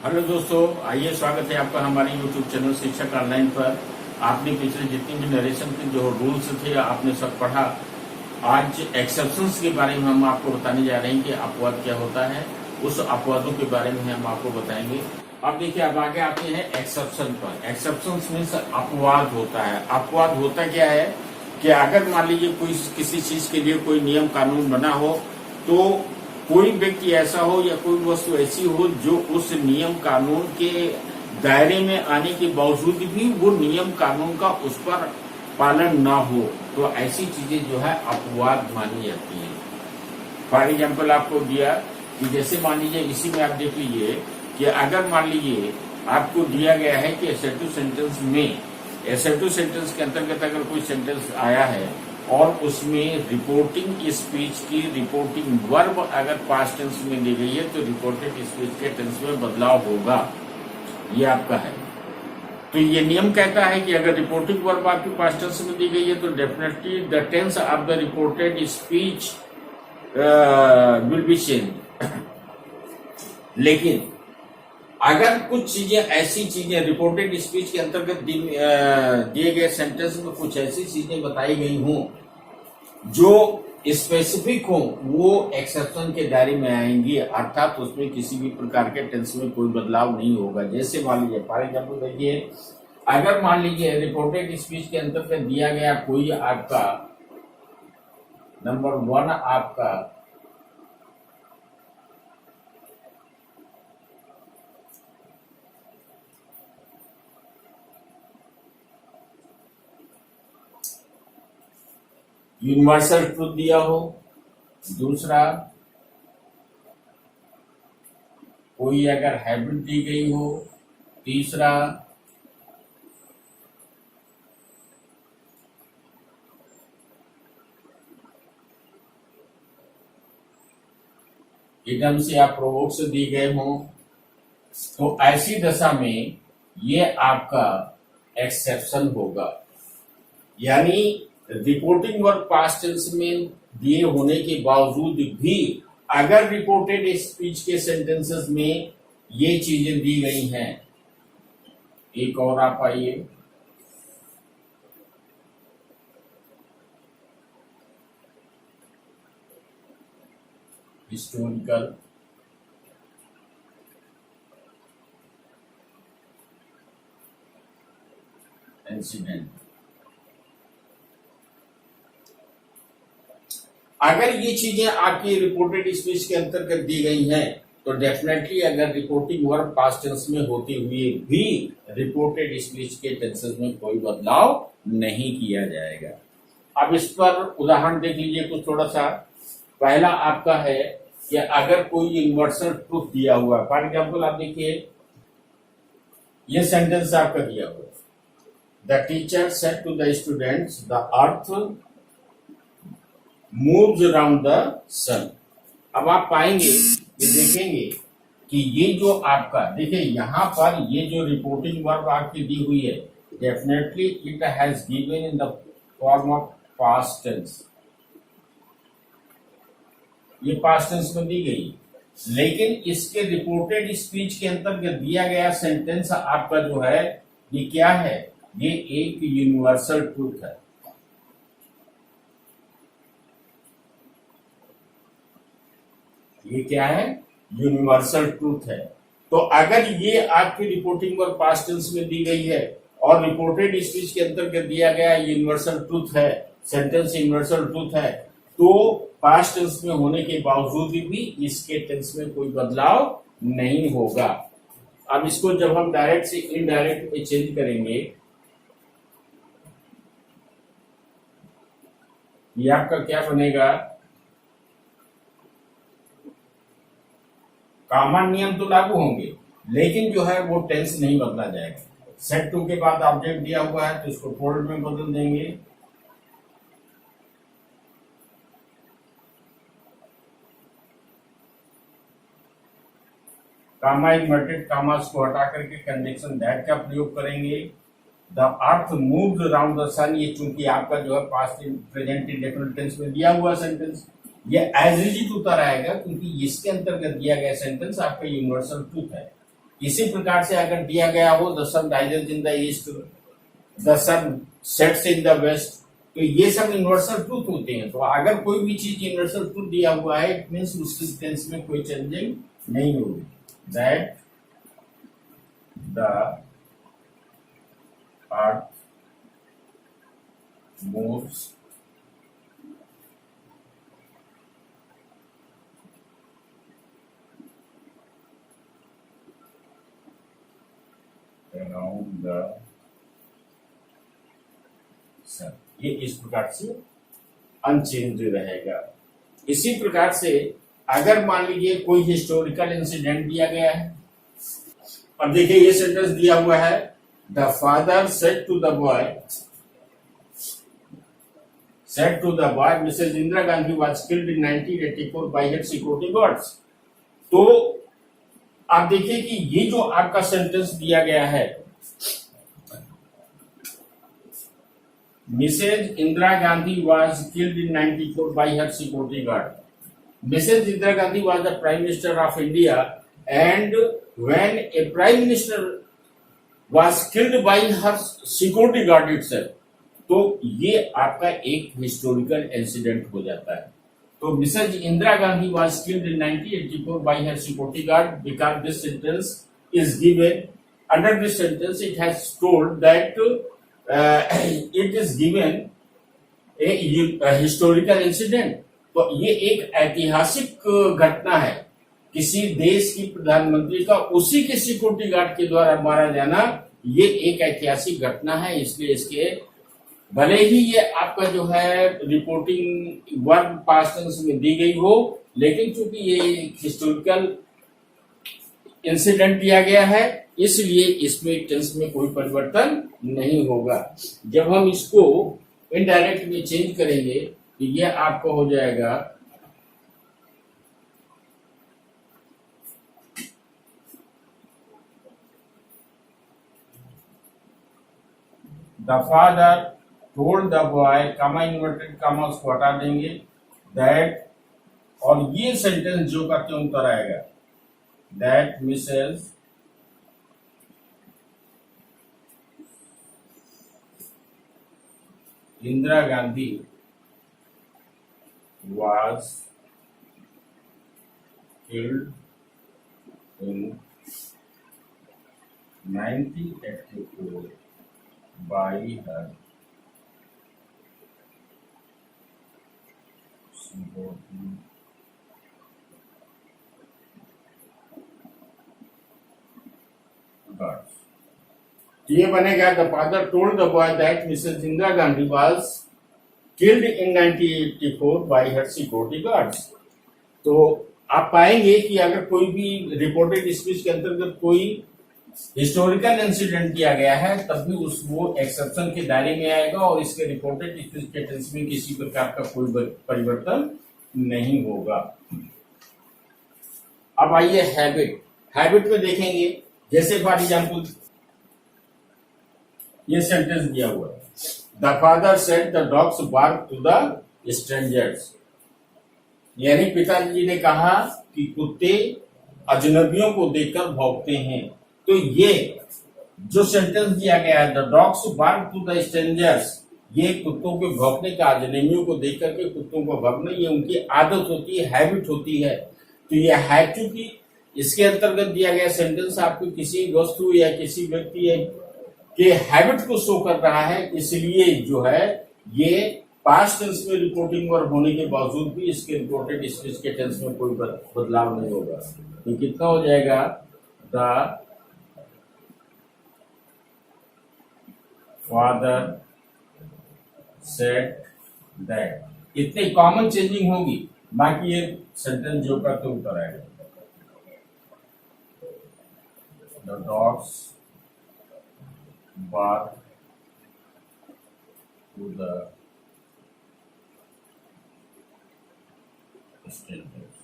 Hello दोस्तों, आइए स्वागत है आपका हमारे YouTube चैनल शिक्षक ऑनलाइन पर। आपने पिछले जितनी भी नरेशन के जो रूल्स थे आपने सब पढ़ा। आज एक्सेप्शंस के बारे में हम आपको बताने जा रहे हैं कि अपवाद क्या होता है। उस अपवादों के बारे में हम आपको बताएंगे। अब देखिए, अब आगे आते हैं एक्सेप्शन पर। एक्सेप्शंस मीन्स अपवाद होता है। अपवाद होता क्या है कि अगर मान लीजिए कोई किसी चीज के लिए कोई नियम कानून बना हो, तो कोई व्यक्ति ऐसा हो या कोई वस्तु ऐसी हो जो उस नियम कानून के दायरे में आने के बावजूद भी वो नियम कानून का उस पर पालन ना हो, तो ऐसी चीजें जो है अपवाद मानी जाती हैं। फॉर एग्जाम्पल आपको दिया कि जैसे मान लीजिए इसी में आप देख लीजिए कि अगर मान लीजिए आपको दिया गया है कि एसेटिव सेंटेंस में, एसेटिव सेंटेंस के अंतर्गत अगर कोई सेंटेंस आया है और उसमें रिपोर्टिंग स्पीच की रिपोर्टिंग वर्ब अगर पास्ट टेंस में दी गई है तो रिपोर्टेड स्पीच के टेंस में बदलाव होगा, ये आपका है। तो ये नियम कहता है कि अगर रिपोर्टिंग वर्ब आपकी पास्ट टेंस में दी गई है तो definitely the tense of the reported speech will be change. लेकिन अगर कुछ चीजें, ऐसी चीजें रिपोर्टेड स्पीच के अंतर्गत दिए गए सेंटेंस में कुछ ऐसी चीजें बताई गई हों जो स्पेसिफिक हो, वो एक्सेप्शन के दायरे में आएंगी, अर्थात उसमें किसी भी प्रकार के टेंस में कोई बदलाव नहीं होगा। जैसे मान लीजिए फॉर एग्जाम्पल देखिए, अगर मान लीजिए रिपोर्टेड स्पीच के अंतर्गत दिया गया कोई आपका नंबर 1 आपका यूनिवर्सल ट्रूथ दिया हो, दूसरा कोई अगर हैबिट दी गई हो, तीसरा इडम्स या प्रोवर्ब्स दी गए हों, तो ऐसी दशा में ये आपका एक्सेप्शन होगा। यानी रिपोर्टिंग वर्ब पास्ट टेंस में दिए होने के बावजूद भी अगर रिपोर्टेड स्पीच के सेंटेंसेस में ये चीजें दी गई हैं, एक और आप आइए, हिस्टोरिकल इंसिडेंट। अगर ये चीजें आपकी रिपोर्टेड स्पीच के अंतर्गत दी गई हैं तो डेफिनेटली अगर रिपोर्टिंग वर्ब पास्ट टेंस में होते हुए भी रिपोर्टेड स्पीच के टेंसेस में कोई बदलाव नहीं किया जाएगा। अब इस पर उदाहरण देख लीजिए कुछ थोड़ा सा। पहला आपका है कि अगर कोई यूनिवर्सल ट्रूथ दिया हुआ है, फॉर एग्जाम्पल आप देखिए ये सेंटेंस आपका दिया हुआ है, the teacher said to the students the earth moves around the sun. अब आप पाएंगे कि देखेंगे कि ये जो आपका देखिए यहां पर ये जो रिपोर्टिंग वर्ब आपकी दी हुई है, definitely it has given in the form of past tense. ये पास्ट टेंस में दी गई, लेकिन इसके रिपोर्टेड स्पीच के अंतर्गत दिया गया सेंटेंस आपका जो है ये क्या है, ये एक यूनिवर्सल ट्रूथ है। ये क्या है, यूनिवर्सल ट्रूथ है। तो अगर ये आपकी रिपोर्टिंग वर्ब पास्ट टेंस में दी गई है और रिपोर्टेड स्पीच के अंतर्गत दिया गया यूनिवर्सल ट्रूथ है, सेंटेंस यूनिवर्सल ट्रूथ है, तो पास्ट टेंस में होने के बावजूद भी इसके टेंस में कोई बदलाव नहीं होगा। अब इसको जब हम डायरेक्ट से इनडायरेक्ट में चेंज करेंगे, ये आपका क्या बनेगा, कॉमन नियम तो लागू होंगे लेकिन जो है वो टेंस नहीं बदला जाएगा। सेट टू के बाद ऑब्जेक्ट दिया हुआ है तो इसको फोल्ड में बदल देंगे। कामा इन्वर्टेड कामास को हटा करके कंजंक्शन दैट का प्रयोग करेंगे। The earth moves around the sun, ये चूंकि आपका जो है पास्ट प्रेजेंट इंडेफिनिट टेंस में दिया हुआ सेंटेंस, ये एज इट इज होता रहेगा क्योंकि इसके अंतर्गत दिया गया सेंटेंस आपका यूनिवर्सल ट्रूथ है। इसी प्रकार से अगर दिया गया हो the sun rises in the east, the sun sets in the west, तो ये सब यूनिवर्सल ट्रूथ होते हैं। तो अगर कोई भी चीज यूनिवर्सल ट्रूथ दिया हुआ है, इट मीन्स उसकी टेंस में कोई चेंजिंग नहीं होगी। That the earth moves around the sun, ये इस प्रकार से अनचेंज रहेगा। इसी प्रकार से अगर मान लीजिए कोई हिस्टोरिकल इंसिडेंट दिया गया है, अब देखिए ये सेंटेंस दिया हुआ है, the father said to the boy Mrs Indira Gandhi was killed in 1984 by her security guards. तो आप देखिए कि ये जो आपका सेंटेंस दिया गया है, Mrs Indira Gandhi was killed in 94 by her security guard. Mrs Indira Gandhi was the prime minister of India and when a prime minister was killed by her security guard itself, तो ये आपका एक हिस्टोरिकल इंसिडेंट हो जाता है। तो Mrs Indira Gandhi was killed in 1984 by her security guard because this sentence is given under this sentence it has told that it is given a historical incident. तो ये एक ऐतिहासिक घटना है, किसी देश की प्रधानमंत्री का उसी के सिक्योरिटी गार्ड के द्वारा मारा जाना, ये एक ऐतिहासिक घटना है। इसलिए इसके भले ही ये आपका जो है रिपोर्टिंग वर्ब पास्ट टेंस में दी गई हो, लेकिन चूंकि ये हिस्टोरिकल इंसिडेंट दिया गया है, इसलिए इसमें टेंस में कोई परिवर्तन नहीं होगा। जब हम इसको इनडायरेक्ट में चेंज करेंगे तो ये आपका हो जाएगा the father told the boy, comma inverted comma उसको हटा देंगे, दैट, और ये सेंटेंस जो का त्यों कर आएगा, that Mrs Indira Gandhi was killed in 1984 by her security guards। ये बनेगा the father told the boy that Mrs Indira Gandhi was killed in 1984 by her security guards. तो आप पाएंगे कि अगर कोई भी रिपोर्टेड स्पीच के अंतर्गत कोई हिस्टोरिकल इंसिडेंट किया गया है, तब भी वो एक्सेप्शन के दायरे में आएगा और इसके रिपोर्टेड स्पीच के टेंस में किसी प्रकार का कोई परिवर्तन नहीं होगा। अब आइए हैबिट में देखेंगे। जैसे फॉर एग्जाम्पल ये सेंटेंस दिया हुआ है, the father said the dogs bark to the strangers, यानी पिताजी ने कहा कि कुत्ते अजनबियों को देखकर भौंकते हैं। तो ये जो सेंटेंस दिया गया है, the dogs bark to the strangers, ये कुत्तों के भौंकने का, अजनबियों को देख करके कुत्तों को भौंकना, ये उनकी आदत होती है, हैबिट होती है। तो ये है, चूंकि इसके अंतर्गत दिया गया सेंटेंस आपको किसी वस्तु या किसी व्यक्ति के हैबिट को शो कर रहा है, इसलिए जो है ये पास्ट टेंस में रिपोर्टिंग वर्ब होने के बावजूद भी इसके रिपोर्टेड स्पीच के टेंस में कोई बदलाव नहीं होगा। तो कितना हो जाएगा, द फादर सेड दैट। इतनी कॉमन चेंजिंग होगी, बाकी ये सेंटेंस जो का तो उतर आएगा। The dogs bark to the strangers।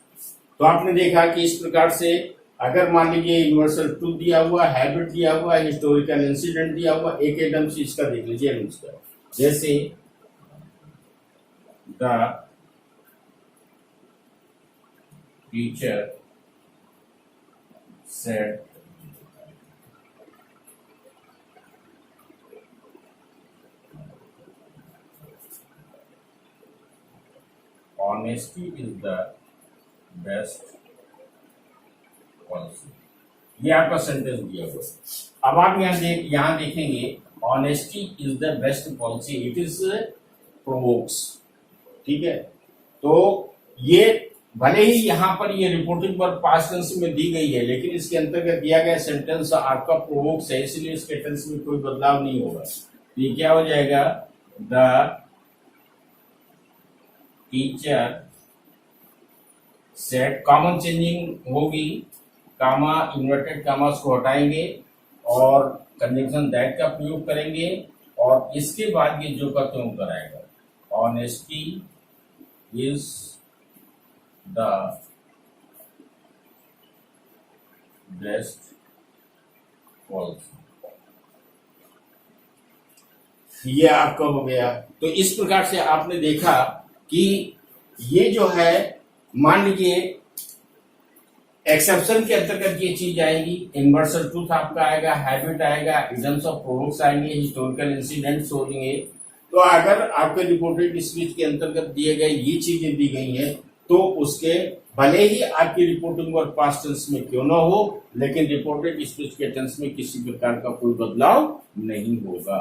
तो आपने देखा कि इस प्रकार से अगर मान लीजिए यूनिवर्सल ट्रूथ दिया हुआ, हैबिट दिया हुआ, हिस्टोरिकल इंसिडेंट दिया हुआ, एक एकदम से इसका देख लीजिए अनुष्का, जैसे the teacher said honesty is the best policy. ये आपका सेंटेंस दिया हुआ है। अब आप यहाँ देखेंगे honesty is the best policy, it is provokes. ठीक है, तो ये भले ही यहाँ पर ये रिपोर्टिंग पर पास्ट टेंस में दी गई है, लेकिन इसके अंतर्गत दिया गया सेंटेंस आपका प्रोवोक्स है, इसलिए इसके टेंस में कोई बदलाव नहीं होगा। ये क्या हो जाएगा, the teacher said, common changing होगी, कामा इन्वर्टेड कामास को हटाएंगे और कंजंक्शन दैट का प्रयोग करेंगे और इसके बाद ये जो का त्यों कराएगा। Honesty is the best policy. ये आपका हो गया। तो इस प्रकार से आपने देखा कि ये जो है, मान लीजिए एक्सेप्शन के अंतर्गत ये चीज आएगी, यूनिवर्सल ट्रूथ आपका आएगा, हैबिट आएगा, इडम्स ऑफ प्रोवोक्स आएंगे, हिस्टोरिकल इंसिडेंट्स होंगे। तो अगर आपके रिपोर्टेड स्पीच के अंतर्गत दिए गए ये चीजें दी गई हैं, तो उसके भले ही आपकी रिपोर्टिंग और पास्ट टेंस में क्यों ना हो, लेकिन रिपोर्टेड स्पीच के टेंस में किसी प्रकार का कोई बदलाव नहीं होगा।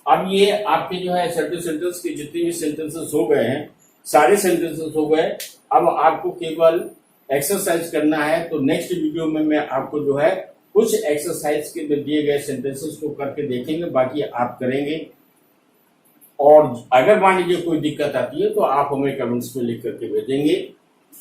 अब ये आपके जो है सर्टिव सेंटेंस के जितने भी सेंटेंसेस हो गए हैं, सारे सेंटेंसेस हो गए। अब आपको केवल एक्सरसाइज करना है। तो नेक्स्ट वीडियो में मैं आपको जो है कुछ एक्सरसाइज के दिए गए सेंटेंसेस को करके देखेंगे, बाकी आप करेंगे। और अगर मान लीजिए कोई दिक्कत आती है तो आप हमें कमेंट्स में लिख करके भेजेंगे।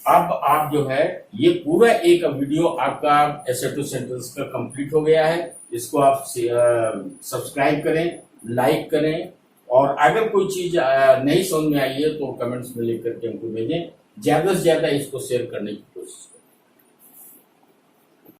अब आप जो है ये पूरा एक वीडियो आपका एसेटिव सेंटेंस का कंप्लीट हो गया है। इसको आप सब्सक्राइब करें, लाइक करें, और अगर कोई चीज नहीं समझ में आई है तो कमेंट्स में लिख करके हमको भेजें। ज्यादा से ज्यादा इसको शेयर करने की